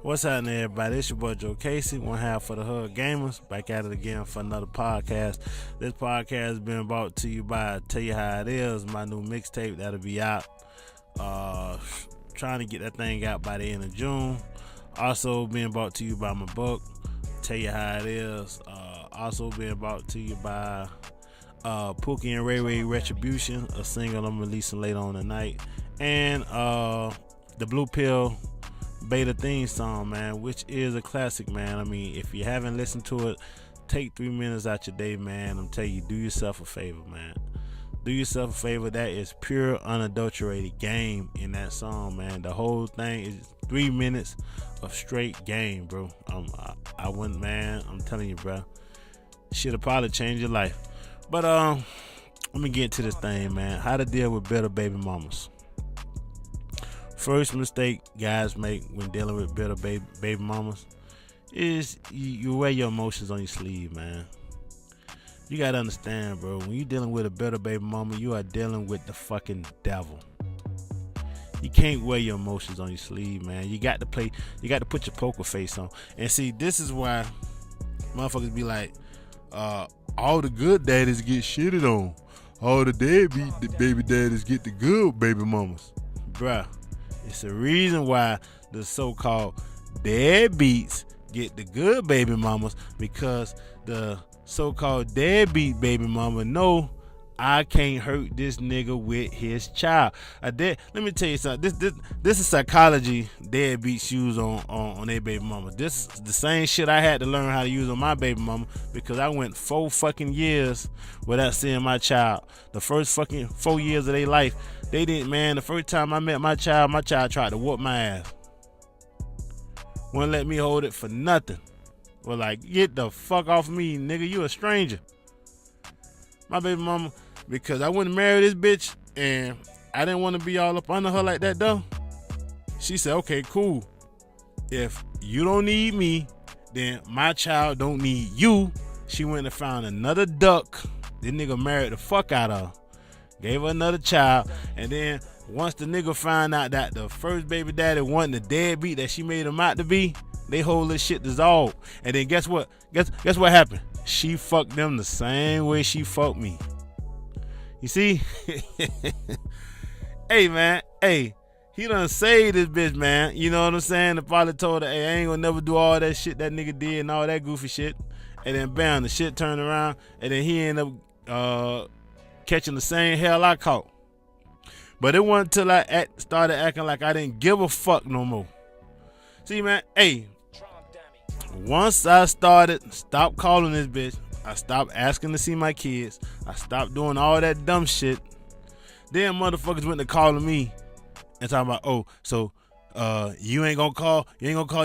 What's happening, everybody? It's your boy Joe Casey, one half of the Hood Gamers, back at it again for another podcast. This podcast has been brought to you by Tell You How It Is, my new mixtape that'll be out. Uh, Trying to get that thing out by the end of June. Also being brought to you by my book, Tell You How It Is. Also being brought to you by Pookie and Ray Ray Retribution, a single I'm releasing later on tonight, and the Blue Pill Beta theme song, man, which is a classic, man. I mean, if you haven't listened to it, take 3 minutes out your day, man. I'm telling you, do yourself a favor, man. Do yourself a favor. That is pure unadulterated game in that song, man. The whole thing is 3 minutes of straight game, bro. I wouldn't, man. I'm telling you, bro. Should have probably changed your life. But let me get to this thing, man. How to deal with bitter baby mamas. First mistake guys make when dealing with bitter baby mamas is you wear your emotions on your sleeve, man. You gotta understand, bro. When you dealing with a bitter baby mama, you are dealing with the fucking devil. You can't wear your emotions on your sleeve, man. You got to put your poker face on. And see, this is why motherfuckers be like, all the good daddies get shitted on. All the deadbeat baby daddies get the good baby mamas. Bruh. It's the reason why the so-called deadbeats get the good baby mamas, because the so-called deadbeat baby mama know I can't hurt this nigga with his child. Let me tell you something. This is psychology deadbeats use on their baby mama. This is the same shit I had to learn how to use on my baby mama, because I went 4 fucking years without seeing my child. The first fucking 4 years of their life, they didn't, man. The first time I met my child tried to whoop my ass. Wouldn't let me hold it for nothing. Was like, get the fuck off me, nigga. You a stranger. My baby mama, because I wouldn't marry this bitch and I didn't want to be all up under her like that though. She said, okay, cool. If you don't need me, then my child don't need you. She went and found another duck. This nigga married the fuck out of her. Gave her another child. And then once the nigga found out that the first baby daddy wasn't the deadbeat that she made him out to be, they whole little shit dissolved. And then guess what? Guess what happened? She fucked them the same way she fucked me. You see? Hey, man. Hey, he done saved this bitch, man. You know what I'm saying? The probably told her, hey, I ain't gonna never do all that shit that nigga did and all that goofy shit. And then bam, the shit turned around. And then he ended up catching the same hell I caught. But it wasn't until I started acting like I didn't give a fuck no more. See, man, hey, once I stopped calling this bitch, I stopped asking to see my kids, I stopped doing all that dumb shit, then motherfuckers went to calling me and talking about, oh, so you ain't gonna call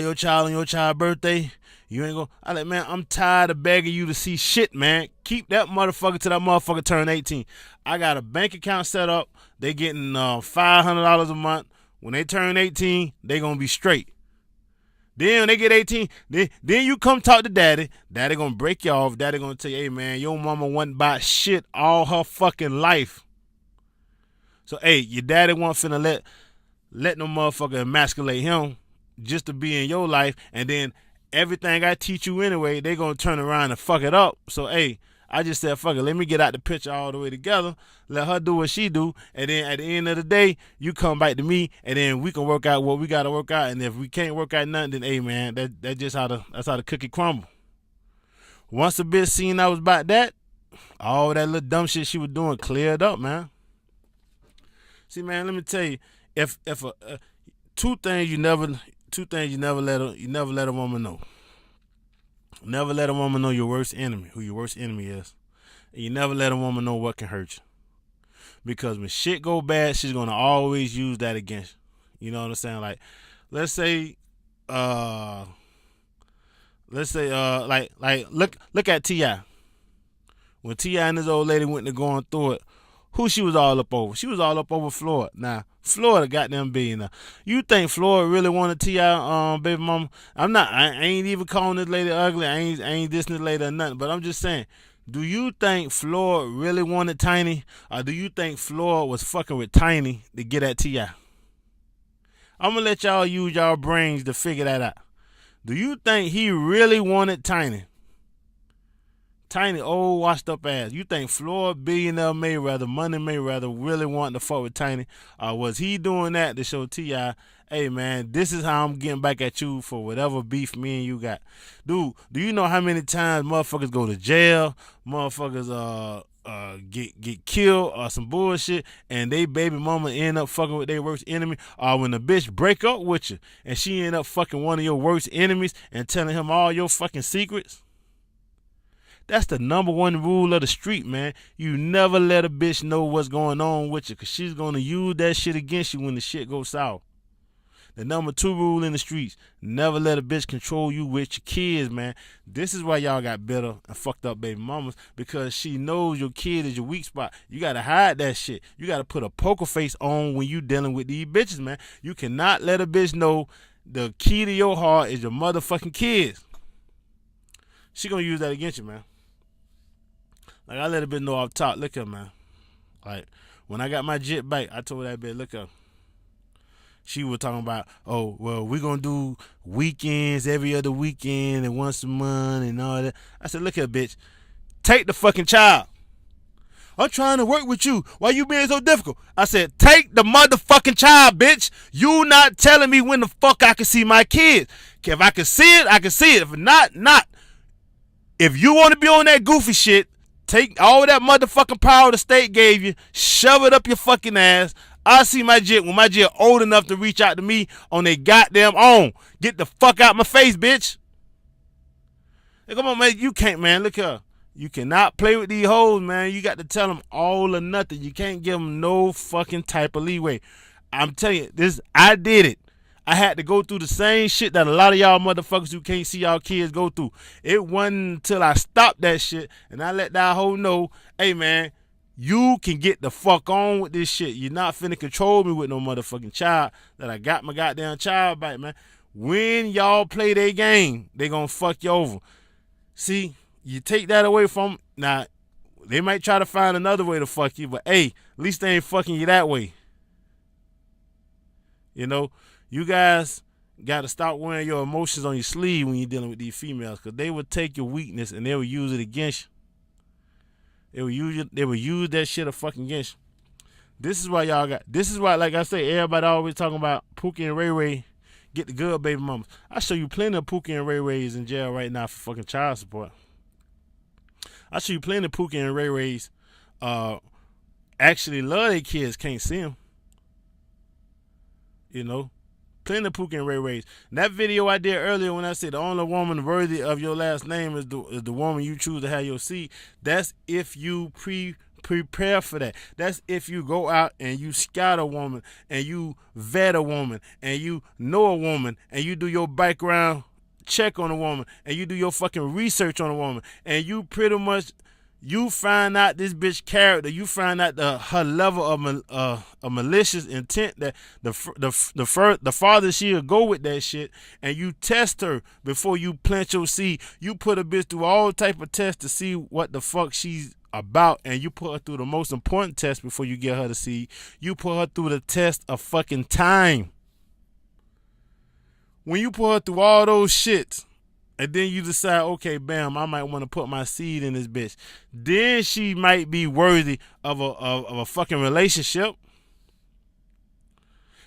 your child on your child's birthday? You ain't gonna. I like, man, I'm tired of begging you to see shit, man. Keep that motherfucker till that motherfucker turn 18. I got a bank account set up. They getting $500 a month. When they turn 18, they gonna be straight. Then when they get 18, then you come talk to daddy. Daddy gonna break you off. Daddy gonna tell you, hey, man, your mama wasn't about shit all her fucking life. So, hey, your daddy wasn't finna let no motherfucker emasculate him just to be in your life. And then everything I teach you anyway, they gonna turn around and fuck it up. So, hey, I just said, fuck it, let me get out the picture all the way together, let her do what she do, and then at the end of the day, you come back to me, and then we can work out what we gotta work out, and if we can't work out nothing, then hey, man, that's just how the cookie crumble. Once the bitch seen I was about that, all that little dumb shit she was doing cleared up, man. See, man, let me tell you, if two things you never let a woman know. Never let a woman know your worst enemy, who your worst enemy is. And you never let a woman know what can hurt you. Because when shit go bad, she's gonna always use that against you. You know what I'm saying? Like, let's say look at T.I. When T.I. and his old lady went to going through it, who she was all up over? She was all up over Floyd. Now, Florida goddamn billionaire. You think Floyd really wanted T.I. Baby mama? I ain't even calling this lady ugly. I ain't dissing this lady or nothing. But I'm just saying, do you think Floyd really wanted Tiny? Or do you think Floyd was fucking with Tiny to get at T.I.? I'm going to let y'all use y'all brains to figure that out. Do you think he really wanted Tiny? Tiny, old, washed up ass. You think Floyd billionaire Mayweather, Money Mayweather, really wanted to fuck with Tiny? Or was he doing that to show T.I., hey man, this is how I'm getting back at you for whatever beef me and you got? Dude, do you know how many times motherfuckers go to jail, motherfuckers get killed or some bullshit, and they baby mama end up fucking with their worst enemy? Or when the bitch break up with you and she end up fucking one of your worst enemies and telling him all your fucking secrets? That's the number one rule of the street, man. You never let a bitch know what's going on with you, because she's going to use that shit against you when the shit goes south. The number two rule in the streets, never let a bitch control you with your kids, man. This is why y'all got bitter and fucked up baby mamas, because she knows your kid is your weak spot. You got to hide that shit. You got to put a poker face on when you dealing with these bitches, man. You cannot let a bitch know the key to your heart is your motherfucking kids. She going to use that against you, man. Like, I let a bitch know off top, look here, man. Like, when I got my jet back, I told that bitch, look here. She was talking about, oh, well, we're going to do weekends every other weekend and once a month and all that. I said, look here, bitch. Take the fucking child. I'm trying to work with you. Why you being so difficult? I said, take the motherfucking child, bitch. You not telling me when the fuck I can see my kids. If I can see it, I can see it. If not, not. If you want to be on that goofy shit, take all that motherfucking power the state gave you, shove it up your fucking ass. I see my jit when my jit old enough to reach out to me on their goddamn own. Get the fuck out my face, bitch. Hey, come on, man. You can't, man. Look here. You cannot play with these hoes, man. You got to tell them all or nothing. You can't give them no fucking type of leeway. I'm telling you, this, I did it. I had to go through the same shit that a lot of y'all motherfuckers who can't see y'all kids go through. It wasn't until I stopped that shit and I let that hoe know, hey, man, you can get the fuck on with this shit. You're not finna control me with no motherfucking child, that I got my goddamn child back, man. When y'all play their game, they gonna fuck you over. See, you take that away from, now, they might try to find another way to fuck you, but hey, at least they ain't fucking you that way. You know, you guys got to stop wearing your emotions on your sleeve when you're dealing with these females, because they will take your weakness and they will use it against you. They will use that shit fucking against you. This is why y'all got, this is why, like I say, everybody always talking about Pookie and Ray Ray get the good baby mamas. I show you plenty of Pookie and Ray Rays in jail right now for fucking child support. I show you plenty of Pookie and Ray Rays actually love their kids, can't see them. You know, plenty of Pookie and Ray Rays. That video I did earlier when I said the only woman worthy of your last name is the woman you choose to have your seed. That's if you prepare for that. That's if you go out and you scout a woman and you vet a woman and you know a woman and you do your background check on a woman and you do your fucking research on a woman and you pretty much, you find out this bitch character, you find out her level of malicious intent, that the farther she'll go with that shit, and you test her before you plant your seed. You put a bitch through all type of tests to see what the fuck she's about, and you put her through the most important test before you get her to seed. You put her through the test of fucking time. When you put her through all those shits, and then you decide, okay, bam, I might want to put my seed in this bitch, then she might be worthy of a fucking relationship.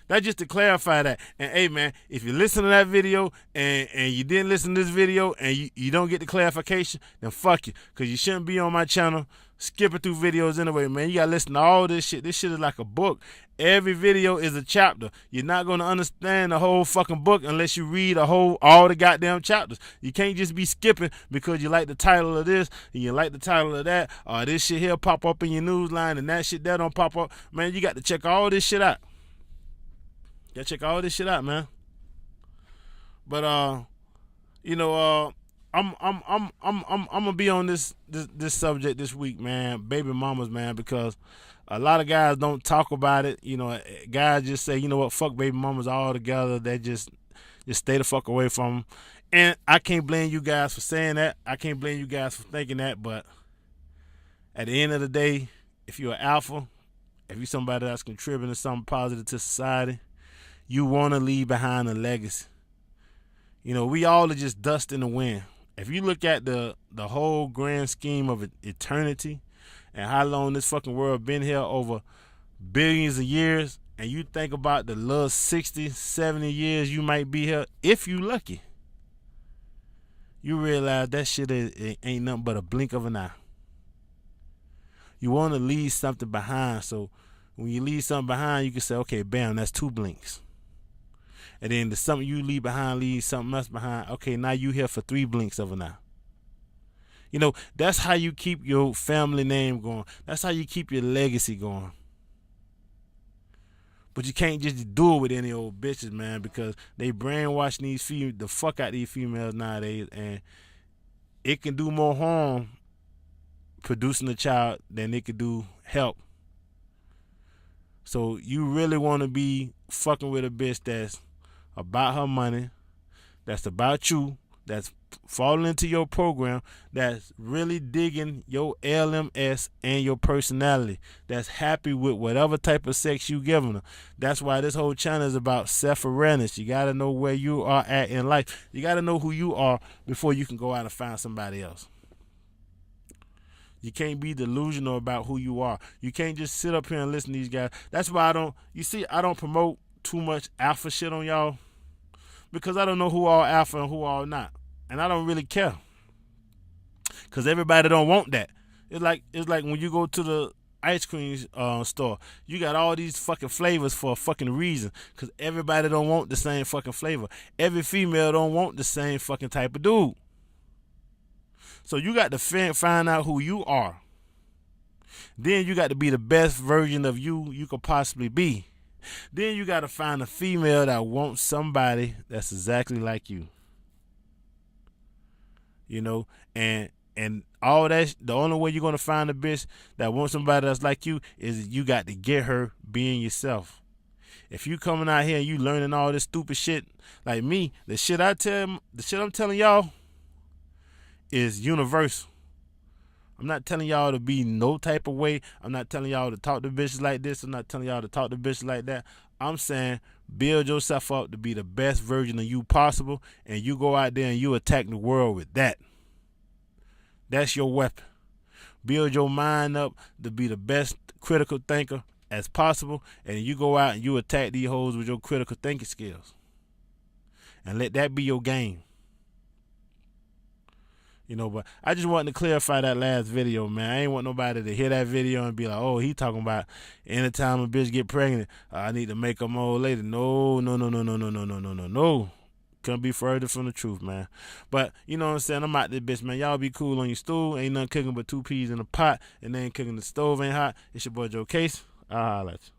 That's just to clarify that. And hey, man, if you listen to that video and you didn't listen to this video and you don't get the clarification, then fuck you, because you shouldn't be on my channel skipping through videos anyway, man. You got to listen to all this shit. This shit is like a book. Every video is a chapter. You're not going to understand the whole fucking book unless you read all the goddamn chapters. You can't just be skipping because you like the title of this and you like the title of that, or this shit here pop up in your news line and that shit that don't pop up. Man, you got to check all this shit out. You got to check all this shit out, man. But you know, I'm gonna be on this subject this week, man. Baby mamas, man, because a lot of guys don't talk about it. You know, guys just say, you know what, fuck baby mamas all together. They just stay the fuck away from them. And I can't blame you guys for saying that. I can't blame you guys for thinking that. But at the end of the day, if you're an alpha, if you're somebody that's contributing something positive to society, you want to leave behind a legacy. We all are just dust in the wind. If you look at the whole grand scheme of eternity and how long this fucking world been here over billions of years, and you think about the little 60, 70 years you might be here, if you lucky, you realize that shit ain't nothing but a blink of an eye. You want to leave something behind, so when you leave something behind, you can say, okay, bam, that's 2 blinks. And then the something you leave behind leaves something else behind. Okay, now you here for 3 blinks of an eye. That's how you keep your family name going. That's how you keep your legacy going. But you can't just do it with any old bitches, man, because they brainwashing the fuck out these females nowadays, and it can do more harm producing a child than it could do help. So you really want to be fucking with a bitch that's about her money, that's about you, that's falling into your program, that's really digging your LMS and your personality, that's happy with whatever type of sex you giving her. That's why this whole channel is about self-awareness. You got to know where you are at in life. You got to know who you are before you can go out and find somebody else. You can't be delusional about who you are. You can't just sit up here and listen to these guys. That's why I don't promote too much alpha shit on y'all, because I don't know who all alpha and who all not. And I don't really care, because everybody don't want that. It's like when you go to the ice cream store, you got all these fucking flavors for a fucking reason, because everybody don't want the same fucking flavor. Every female don't want the same fucking type of dude. So you got to find out who you are. Then you got to be the best version of you could possibly be. Then you got to find a female that wants somebody that's exactly like you. And all that, the only way you're going to find a bitch that wants somebody that's like you is you got to get her being yourself. If you coming out here and you learning all this stupid shit like me, the shit I'm telling y'all is universal. I'm not telling y'all to be no type of way. I'm not telling y'all to talk to bitches like this. I'm not telling y'all to talk to bitches like that. I'm saying build yourself up to be the best version of you possible, and you go out there and you attack the world with that. That's your weapon. Build your mind up to be the best critical thinker as possible, and you go out and you attack these hoes with your critical thinking skills. And let that be your game. But I just wanted to clarify that last video, man. I ain't want nobody to hear that video and be like, oh, he talking about anytime a bitch get pregnant, I need to make her more later. No. Couldn't be further from the truth, man. But, you know what I'm saying? I'm out this bitch, man. Y'all be cool on your stool. Ain't nothing cooking but 2 peas in a pot, and then cooking the stove ain't hot. It's your boy Joe Case. I'll holla at you.